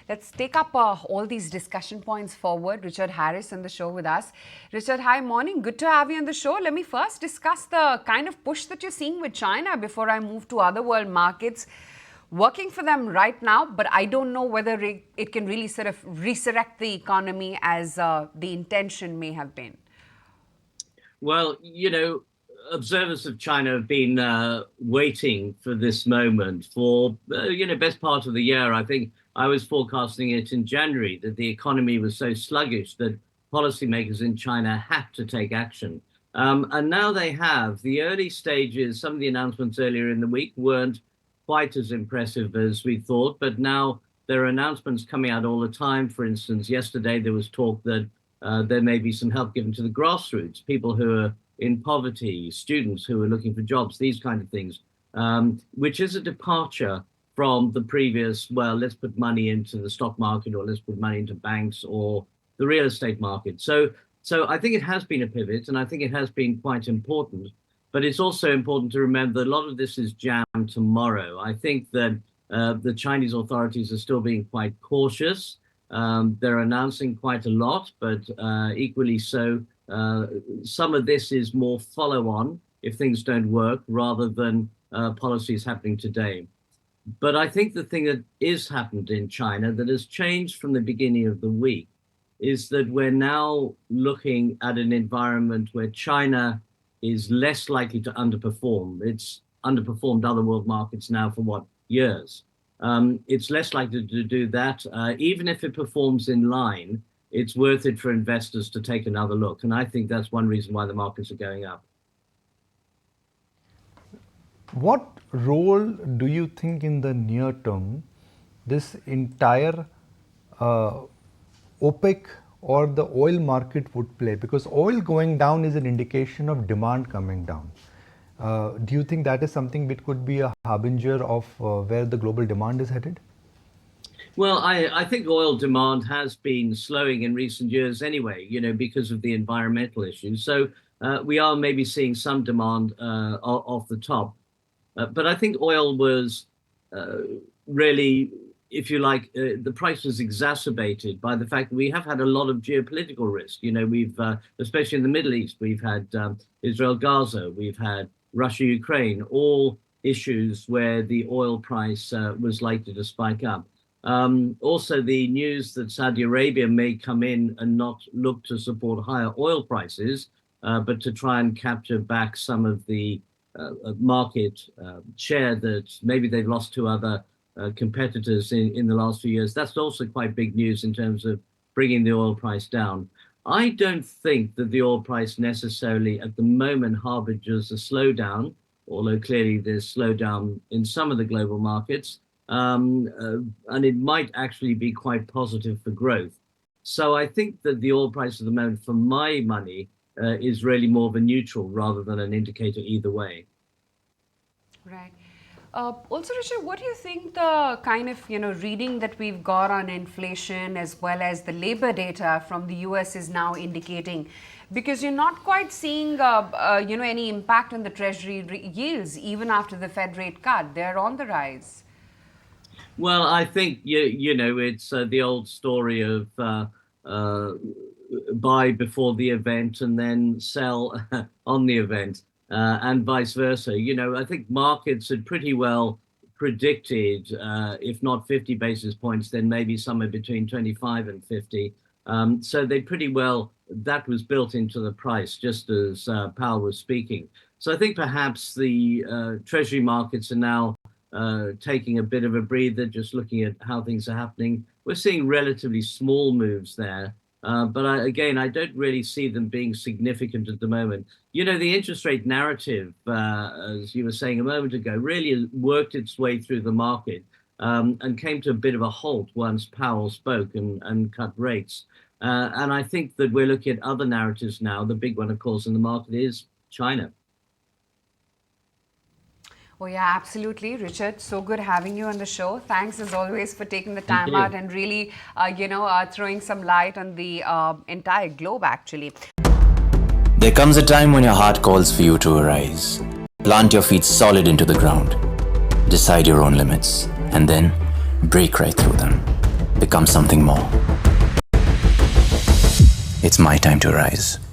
Let's take up all these discussion points forward. Richard Harris on the show with us. Richard, hi, morning. Good to have you on the show. Let me first discuss the kind of push that you're seeing with China before I move to other world markets. Working for them right now, but I don't know whether it can really sort of resurrect the economy as the intention may have been. Well, observers of China have been waiting for this moment for, best part of the year. I think I was forecasting it in January that the economy was so sluggish that policymakers in China had to take action. And now they have. The early stages, some of the announcements earlier in the week weren't quite as impressive as we thought, but now there are announcements coming out all the time. For instance, yesterday there was talk that there may be some help given to the grassroots, people who are in poverty, students who are looking for jobs, these kind of things, which is a departure from the previous, well, let's put money into the stock market or let's put money into banks or the real estate market. So I think it has been a pivot, and I think it has been quite important. But it's also important to remember that a lot of this is jammed tomorrow. I think that the Chinese authorities are still being quite cautious. They're announcing quite a lot, but equally so, some of this is more follow-on if things don't work rather than policies happening today. But I think the thing that is happened in China that has changed from the beginning of the week is that we're now looking at an environment where China is less likely to underperform. It's underperformed other world markets now for years. It's less likely to do that. Even if it performs in line, it's worth it for investors to take another look. And I think that's one reason why the markets are going up. What role do you think in the near term this entire OPEC or the oil market would play? Because oil going down is an indication of demand coming down. Do you think that is something which could be a harbinger of where the global demand is headed? Well, I think oil demand has been slowing in recent years anyway, because of the environmental issues. So we are maybe seeing some demand off the top. But I think oil was really, if you like, the price was exacerbated by the fact that we have had a lot of geopolitical risk. We've, especially in the Middle East, we've had Israel-Gaza, we've had Russia-Ukraine, all issues where the oil price was likely to spike up. Also, the news that Saudi Arabia may come in and not look to support higher oil prices, but to try and capture back some of the market share that maybe they've lost to other competitors in the last few years. That's also quite big news in terms of bringing the oil price down. I don't think that the oil price necessarily at the moment harbingers a slowdown, although clearly there's slowdown in some of the global markets, and it might actually be quite positive for growth. So I think that the oil price at the moment, for my money, is really more of a neutral rather than an indicator either way. Right. Also, Richard, what do you think the kind of reading that we've got on inflation as well as the labor data from the US is now indicating? Because you're not quite seeing any impact on the Treasury yields even after the Fed rate cut. They're on the rise. Well, I think it's the old story of buy before the event and then sell on the event. And vice versa. I think markets had pretty well predicted, if not 50 basis points, then maybe somewhere between 25 and 50. So they pretty well, that was built into the price, just as Powell was speaking. So I think perhaps the Treasury markets are now taking a bit of a breather, just looking at how things are happening. We're seeing relatively small moves there. But I don't really see them being significant at the moment. The interest rate narrative, as you were saying a moment ago, really worked its way through the market and came to a bit of a halt once Powell spoke and cut rates. And I think that we're looking at other narratives now. The big one, of course, in the market is China. Oh, yeah, absolutely. Richard, so good having you on the show. Thanks, as always, for taking the time out and really, throwing some light on the entire globe, actually. There comes a time when your heart calls for you to arise. Plant your feet solid into the ground. Decide your own limits. And then break right through them. Because become something more. It's my time to rise.